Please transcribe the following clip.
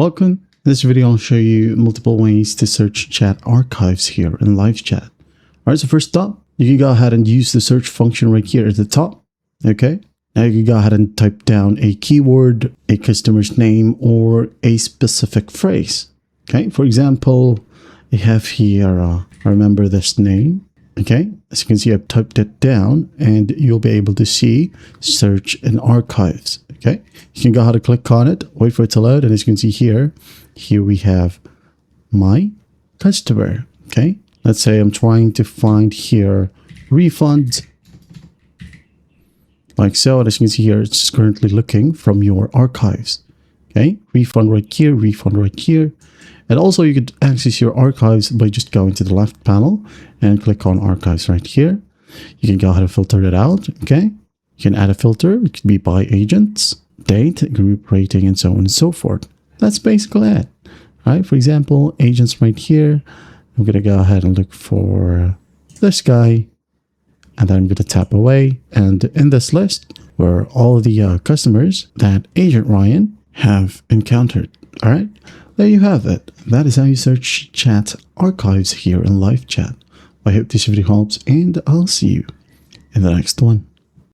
Welcome. In this video, I'll show you multiple ways to search chat archives here in LiveChat. Alright, so first up, you can go ahead and use the search function right here at the top. Okay, now you can go ahead and type down a keyword, a customer's name, or a specific phrase. Okay, for example, I have here, I remember this name. Okay, as you can see, I've typed it down and you'll be able to see search in archives. Okay, you can go ahead and click on it, wait for it to load, and as you can see here we have my customer. Okay, let's say I'm trying to find here refunds, like so, and as you can see here, it's currently looking from your archives. Okay, refund right here. And also you could access your archives by just going to the left panel and click on archives right here. You can go ahead and filter it out. Okay, you can add a filter. It could be by agents, date, group rating, and so on and so forth. That's basically it. All right, for example, agents right here. I'm going to go ahead and look for this guy, and then I'm going to tap away. And in this list were all the customers that Agent Ryan have encountered. All right, there you have it. That is how you search chat archives here in LiveChat. I hope this video helps, and I'll see you in the next one.